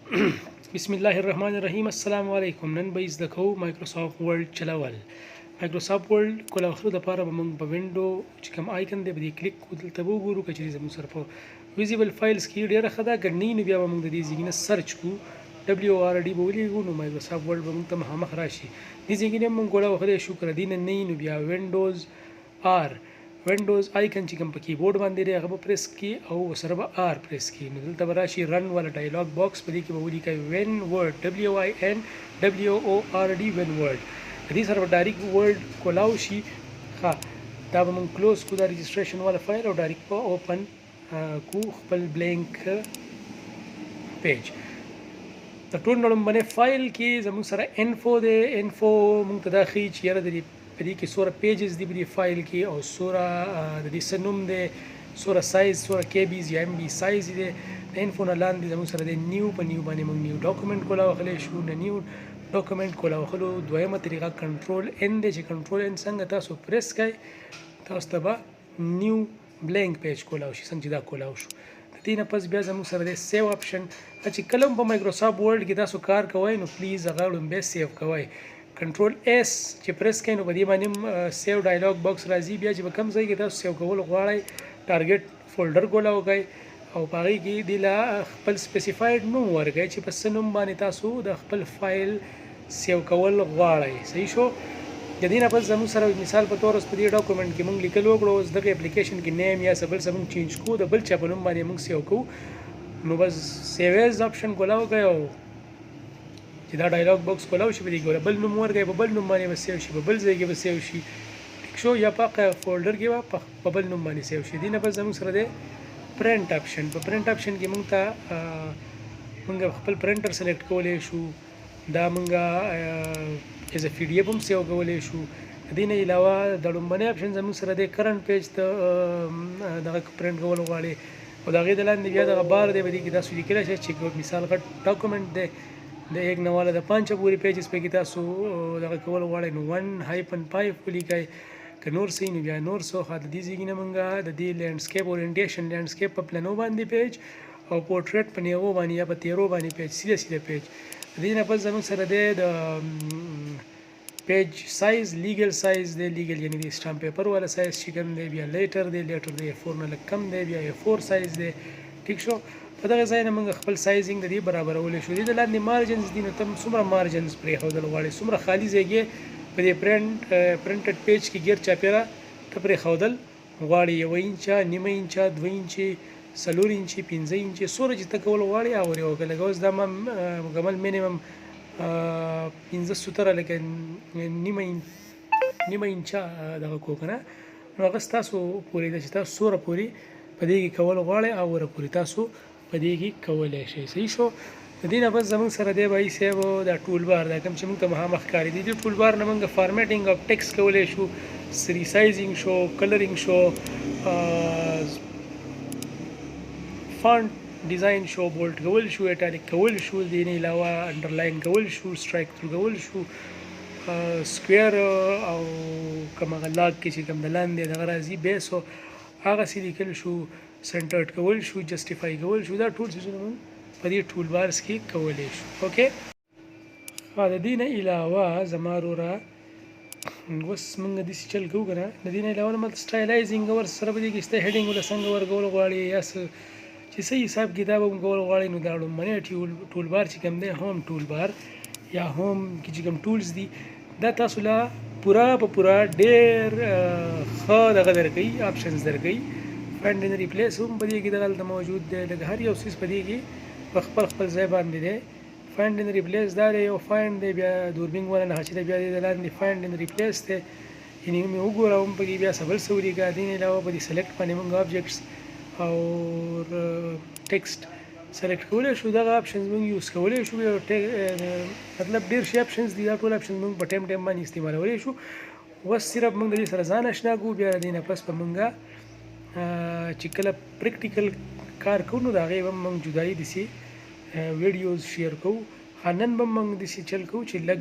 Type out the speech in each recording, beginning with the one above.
بسم الله الرحمن الرحیم. السلام علیکم. نن به زده کوو مایکروسافټ ورډ چلول. مایکروسافټ ورډ کولو لپاره به موږ په وینډو چې کوم آیکن دی به دې کلیک کوو. دلته به وګورو که چېرې زموږ سره په ویزیبل فایلز کې ډېره ښه ده، که نه نو بیا به موږ د دې ځای نه سرچ کوو، WORD به ولیکو نو مایکروسافټ ورډ به موږ ته مخامخ راشي. دې ځای کې موږ ګوله وهلی شو، که د دې نه نو بیا وینډوز آیکن چې کوم په کیبورډ باندې دی هغه به پریس کړي او ورسره به آر پریس کړي. نو دلته به راشي رن والا ډایلاګ باکس، په دې کې به ولیکئ وین ورډ WINWORD وین ورډ. د دې سره به ډایرکټ ورډ کولاو شي. ښه، دا به موږ کلوز کړو دا رجسټریشن والا فایل او ډایرکټ به اوپن کو خپل بلینک پیج. د ټول لومړنی فایل کې زموږ سره انفو دی. انفو موږ ته دا ښیي چې یاره د دې په دې کې څومره پیجز دي په دې فایل کې، او څومره د دې څه نوم دی، څومره سایز، څومره کیبیز یا MB سایز دی. د انفو نه لاندې زموږ سره د نیو په نیو باندې موږ نیو ډاکومنټ کولا وهلی شو. نه نیو ډاکومنټ کولا وهلو دویمه طریقه کنټرول ان دی، چې کنټرول ان څنګه تاسو پریس کړئ تاسو ته به نیو بلینک پیج کولاو شي، څنګه چې دا کولاو شو. د دې نه پس بیا زموږ سره د سیو آپشن، چې کله هم په مایکروسافټ ورډ کې تاسو کار کوئ نو پلیز هغه لومبی سیو کوئ. کنټرول اس چې پریس کړئ نو په دې باندې سیو ډایلاګ باکس راځي. بیا چې په کوم ځای کې تاسو سیو کول غواړئ ټارګټ فولډر کولا وکړئ او په هغې کې دې له خپل سپیسیفاید نوم ورکړئ چې په څه نوم باندې تاسو د خپل فایل سیو کول غواړئ. صحیح شو؟ د دې نه پس زموږ سره مثال په طور په دې ډاکومنټ کې موږ لیکل وکړو، اوس دغه اپلیکیشن کې نیم یا څه بل څه موږ چینج کوو، د بل چا په نوم باندې موږ سیو کوو. نو بس سیو ایز آپشن کولا وکړئ او چې دا ډایلاګ باکس کولاو شي په دې کې بل نوم ورکړئ، په بل نوم باندې به سیو شي، په بل ځای کې به سیو شي. ټیک شو؟ یا په فولډر کې به په بل نوم باندې سیو شي. دې نه پس زموږ سره دی پرنټ آپشن. په پرنټ آپشن کې موږ ته موږ خپل پرنټر سلیکټ کولی شو. دا موږ ایز ا PDF هم سیو کولی شو. دې نه علاوه د لومړنی آپشن زموږ سره دی کرنټ پیج ته دغه پرنټ کول غواړئ او د هغې د لاندې بیا دغه بار دی، په دې کې تاسو لیکلی شئ چې مثال غټ ډاکومنټ دی د 1 نه والا د 5 پورې پیجز پکې تاسو دغه کول غواړئ نو 1-5 ولیکئ. که نور څه نو بیا نور څه. د دې ځای نه موږ د دې لینډسکیپ اورینټیشن لینډسکیپ په پلنو باندې پیج او پورټریټ په نیغو باندې یا په تیرو باندې پیج سیده پیج. د دې نه پس زموږ سره دی د پیج سایز لیګل سایز دی. لیګل یعنی د اسټامپ پیپر والا سایز چې کوم دی، بیا لیټر دی د A4 نه لږ کم دی، بیا A4 سایز دی. ټیک شو؟ په دغه ځای نه موږ خپل سایزینګ د دې برابرولی شو. دې د لاندې مارجنز دي، نو ته څومره مارجنز پرېښودل غواړې، څومره خالي ځای کې په دې پرنټډ پیج کې ګیر چاپېره ته پرېښودل غواړې، 1 انچه، نیمه انچه، 2 انچې، 4 انچې، 5 انچې، څومره چې ته کول غواړې هغه وکړه. لکه اوس دا مکمل مینیمم 15 لکه نیمه انچه دغه کو که نه، نو هغه ستاسو پورې ده چې تاسو څومره پورې په دې کې کول غواړئ او ورپورې پورې تاسو په دې کې کولی شئ. صحیح شو؟ د دې نه بس زموږ سره دی بھائی صاحب دا ټول بار دا کوم چې موږ ته مخامخ ښکاري. دې ټول بار نه موږ فارمیټینګ اف ټیکسټ کولی شو، ریسایزینګ شو، کلرینګ شو، فانټ ډیزاین شو، بولډ کول شو، اټالیک کول شو، دې نه علاوه انډرلاین کول شو، سټرایک تھرو کول شو، سکویر او کوم هغه لاګ کې چې کوم د لاندې دغه راځي بیس او هغسې لیکل شو، سنټرډ کول شو، جسټیفای کول شو. دا ټول څیزونه موږ په دې ټول بارز کې کولی شو. اوکې، د دې نه علاوه زما وروره اوس موږ داسې چل کوو که نه، د دې نه علاوه ماته سټایلایزینګ ورسره په دې کې ستا هیډینګ له څنګه ورکول غواړې یا څه چې څه حساب کتاب هم کول غواړئ، نو دا لومړنی ټول بار چې کوم دی هوم ټول بار یا هوم کې چې کوم ټولز دي دا تاسو له پوره په پوره ډېر ښه دغه درکوي، آپشنز درکوي. فایند اینډ ریپلیس هم په دې کې دغلته موجود دی. لکه هر یو څیز په دې کې په خپل ځای باندې دی. فایند اینډ ریپلیس دا دی، یو فایند دی، بیا دوربین والا نه چې دی بیا د لاندې فایند اینډ ریپلیس دی، یعنې مې وګورم په کې بیا څه بل څه ولیکه. دې نه علاوه په دې سلیکټ باندې موږ آبجیکټس او ټیکسټ سلیکټ کولی شو. دغه آپشنز موږ یوز کولی شو، مطلب ډېر شي آپشنز دي. دا ټول آپشنز موږ په ټایم باندې استعمالولی شو. اوس صرف موږ د دې سره ځان اشنا کوو. بیا د دې نه پس به موږ چې کله پریکټیکل کار کوو نو د هغې به موږ جدایي داسې ویډیوز شیر کوو. نن به موږ داسې چل کوو چې لږ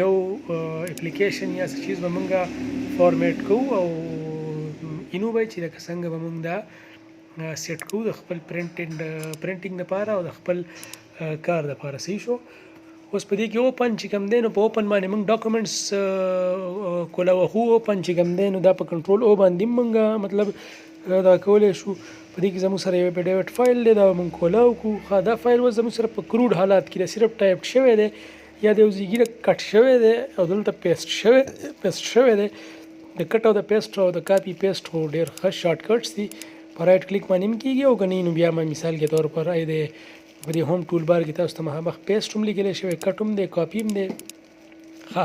یو اپلیکیشن یا څه چیز به موږ فارمیټ کوو او اینو به چې لکه څنګه به موږ دا سیټ کوو د خپل پرنټینګ لپاره او د خپل کار لپاره. صحیح شو. اوس په دې کې اوپن چې کوم دی نو په اوپن باندې موږ ډاکومنټس کولاوه. خو اوپن چې کوم دی نو دا په کنټرول او باندې موږ مطلب دا کولی شو. په دې کې زموږ سره یو پی ډی ایف فایل دی، دا موږ کولاو کړو. دا فایل اوس زموږ سره په کروډ حالات کې دی، صرف ټایپ شوی دی یا د یو ځای نه کټ شوی دی او دلته پیسټ شوی دی. د کټ او د پیسټ او د کاپی پیسټ خو ډېر ښه شارټ کټس دي. په رایټ کلیک باندې هم کېږي او که نه نو بیا ما مثال کے طور پر په دې هوم ټول بار کې تاسو ته مخامخ پیسټ هم لیکلی شوی، کټ هم دی، کاپي هم دی. ښه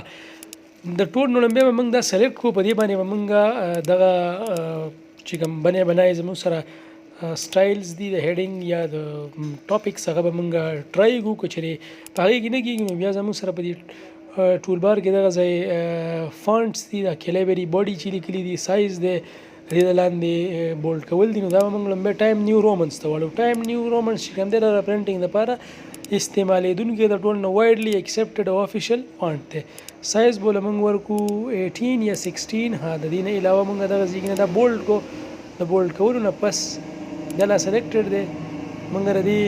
د ټول نو لمبې به موږ دا سلیکټ کړو. په دې باندې به موږ دغه چې کوم بنای زموږ سره سټایلز دي د هیډینګ یا د ټاپکس هغه به موږ ټرای کړو. که چېرې په هغې کې نه کېږي نو بیا زموږ سره په دې ټول بار کې دغه ځای فانټس دي، د کلیبري باډي چې لیکلي دي، سایز دی، دې د لاندې بولډ کول دي. نو دا به موږ لومبی ټایم نیو رومنس ته واړو. ټایم نیو رومنس چې کوم دی د پرنټینګ لپاره استعمالېدونکی د ټول نه وایډلی ایکسپټډ او افیشل فانټ دی. سایز بوله موږ ورکو 18 یا 16. د دې نه علاوه موږ دغه ځای نه دا بولډ کو. د بولډ کولو نه پس دا لا سلیکټډ دی. موږ د دې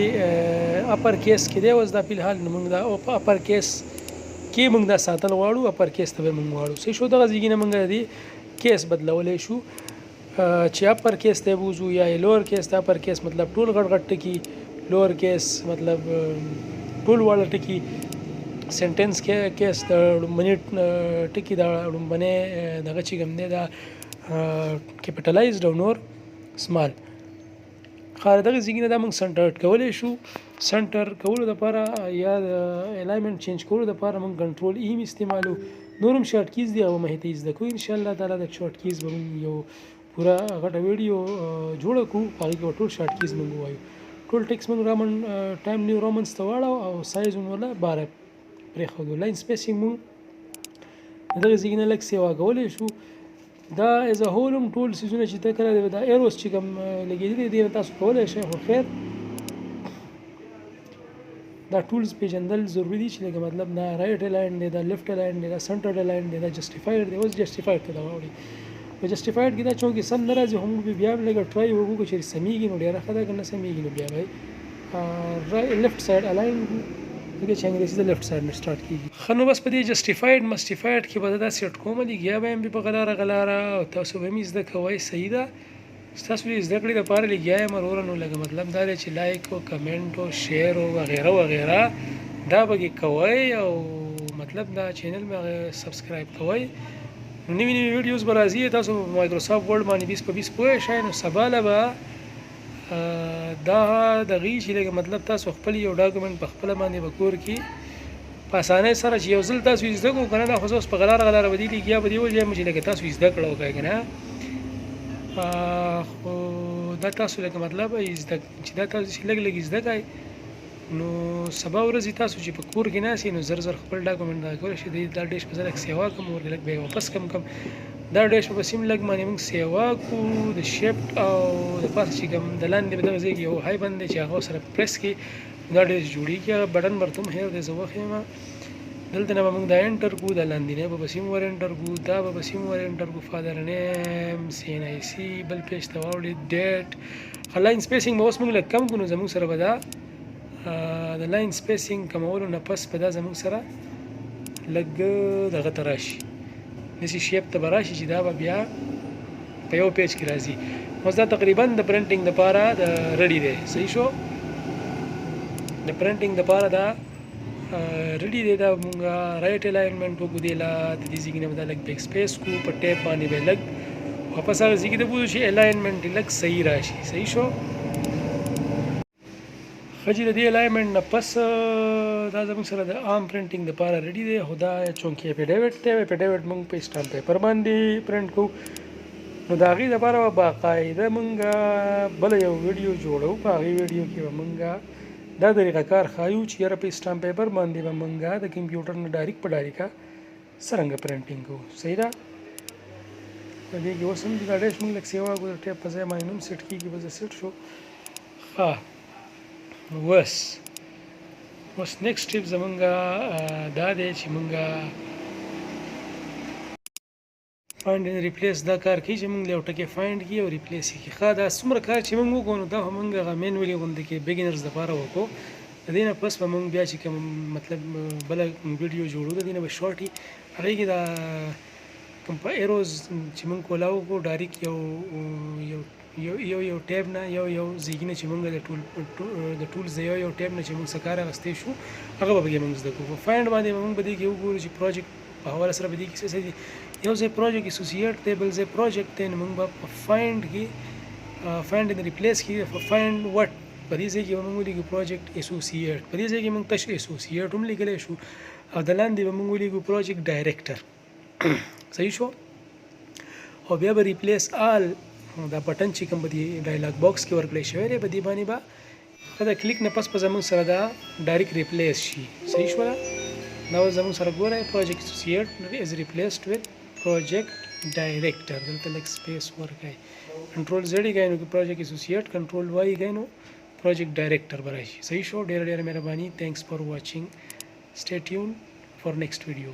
اپر کیس کې دی اوس دا فلحال نو موږ دا اپر کیس کې موږ دا ساتل غواړو، اپر کیس ته به موږ غواړو. صحیح شو. دغه ځای نه موږ د دې کیس بدلولی شو چې اپر کیس ته بوزو یا لوور کیس ته. اپر کیس مطلب ټول غټ غټ ټکي، لوور کیس مطلب ټول واړه ټکي، سنټنس کیس د لومبني ټکي دا لومبنی دغه چې کوم دی دا کیپټلایزډ او نور سمال. خاله دغه ځای نه دا موږ سنټر کولی شو. سنټر کولو دپاره یا د الاینمنټ چینج کولو دپاره موږ کنټرول ای هم استعمالو. نور هم شارټ کیز دي هغه مخې ته یې زده کوو انشاءالله تعالی. د شارټ کیز به موږ یو پوره غټه ویډیو جوړه کړو، په هغې کې به ټول شارټ کیز موږ ووایو. ټول ټیکس موږ ټایم نیو رومنس ته واړو او سایز مو وله 12 پرېښودو. لاین سپیسینګ موږ د دغه ځای نه لږ سیوا کولی شو. دا ایز ا هول هم ټول څیزونه چې ته کله دا ایروس چې کوم لګېدلي دي تاسو کولی شئ. خو خیر دا ټولز پیژندل ضروري دي چې لکه مطلب دا رایټ الاین دی، دا لیفټ الاین دی، دا سنټر الاین دی، دا جسټیفاید دی. اوس جسټیفاید ته دا واوړي. په جسټیفاید کې دا چونکې سم نه راځي، هم به بیا لږ ټرای وکړو. که چېرې سمیږي نو ډېره ښه ده، که نه سمیږي نو بیا به لیفټ سایډ الاین ځکه چې انګلیسي د لیفټ سایډ نه سټارټ کېږي. ښه نو بس په دې جسټیفاید مسټیفاید کې به زه دا سیټ کوم. لګیا به یم په غلاره او تاسو به مې زده کوئ. صحیح ده. ستاسو د زده کړې لپاره لګیا یم وروره. نو لږ مطلب دا دی چې لایک او کمنټ او شیر او وغیره وغیره دا به کوئ او مطلب دا چینل مې سبسکرایب کوئ. نوي ویډیوز به راځي. تاسو مایکروسافټ ورډ باندې 20 په 20 پوه شئ. نو سبا له به دا دغې چې لږ مطلب تاسو خپل یو ډاکومنټ په خپله باندې به کور کې په اسانۍ سره چې یو ځل تاسو یې زده کړو که نه. دا خو زه اوس په غلاره به دې لګیا به دې وجه چې لکه تاسو یې زده کړه وکړئ که نه. خو دا تاسو لکه مطلب چې دا تاسو چې لږ لږ زده کړئ نو سبا ورځې تاسو چې په کور کې ناست یې نو زر خپل ډاکومنټ دغه کولی شئ. دا ډیش به زه لږ سیوا کړم، ورکې لږ به یې واپس کم دا ډیش به بس هم لږ باندې موږ سیوا کړو. د شیفټ او د پاسه چې کوم د لاندې به دغه ځای کې یو های بند دی چې هغه سره پریس کړي دا ډیش جوړېږي. هغه بټن ورته هم هیر دی، زه وښیم. دلته نه به موږ دا انټر کړو، دا لاندې به بس هم ور انټر کړو، دا به بس هم ور انټر کړو. فادر نیم CNIC بل پیج ته واوړي ډیټ. لاین سپیسینګ به اوس موږ لږ کم کړو. زموږ سره به دا د لاین سپیسینګ کمولو نه پس په دا زموږ سره لږ دغه ته راشي، داسې شیپ ته به راشي چې دا به بیا په یو پیج کې راځي. اوس دا تقریبا د پرنټینګ دپاره د ریډي دی. صحیح شو. د پرنټینګ دپاره دا ریډي دی. دا مونږ رایټ الاینمنټ وکړو. دی لا د دې ځای نه به دا لږ بیک سپیس کړو. په ټیپ باندې به لږ واپس هغه ځای کې د بوځو چې الاینمنټ یې لږ صحیح راشي. صحیح شو. ښه چې د دې الاینمنټ نه پس دا زموږ سره د عام پرنټینګ دپاره ریډي دی. خو دا چونکې اپیډیوټ دی، اپیډیوټ موږ په اسټامپ پیپر باندې پرنټ کوو نو د هغې دپاره به باقاعده موږ بله یو ویډیو جوړو. په هغې ویډیو کې به موږ دا طریقه کار ښایو چې یاره په اسټامپ پیپر باندې به موږ د کمپیوټر نه ډایرکټ په ډایرکټه څرنګه پرنټینګ کوو. صحیح ده. په دې کې اوس هم دا ډیش موږ لږ سیوا کړو. د ټیپ په ځای باندې نوم سیټ کېږي. به زه سیټ شو. ښه اوس نیکسټ ټیپ زمونږ دا دی چې مونږ فایند اینډ ریپلیس دا کار کوي چې موږ یو ټکی فایند کړي او ریپلیس یې کړي. ښه دا څومره کار چې موږ وکړو نو دا خو موږ هغه مینولي غوندې کې بګینرز دپاره وکړو. د دې نه پس به موږ بیا چې کوم مطلب بله ویډیو جوړو د دې نه به شارټ وي هغې کې دا کوم په ایروز چې موږ کولاو کړو ډایرکټ یو ټیب نه یو زیږي نه چې موږ د ټولز د یو ټیب نه چې موږ څه کار اخیستی شو هغه به پکې موږ زده کړو. په فایند باندې به موږ په دې کې وګورو چې پروجیکټ په حواله سره به دې کې څه دي. یو ځای پروجیکټ اسوسییټ دی بل ځای پروجیکټ دی نو موږ به په فایند کې فایند اینډ ریپلیس کې فایند وټ په دې ځای کې به موږ ولیکو پروجیکټ اسوسییټ په دې ځای کې موږ تش اسوسییټ هم لیکلی شو او د لاندې به موږ ولیکو پروجیکټ ډایرکټر. صحیح شو. او بیا به ریپلیس آل دا بټن چې کوم په دې ډایلاګ باکس کې ورکړی شوی دی په دې باندې به دا کلیک نه پس په زموږ سره دا ډایرکټ ریپلیس شي. صحیح شوله. دا اوس زموږ سره ګورئ پروجیکټ اسوسییټ از ریپلیسډ وذ پروجیکټ ډایرکټر. دلته لږ سپیس ورکړئ. کنټرول زیډ یې کړئ نو پروجیکټ اسوسییټ کنټرول واي یې کړئ نو پروجیکټ ډایرکټر به راشي. صحیح شو. ډېره ډېره مهرباني. تھینکس فار واچینګ. Stay tuned for next video.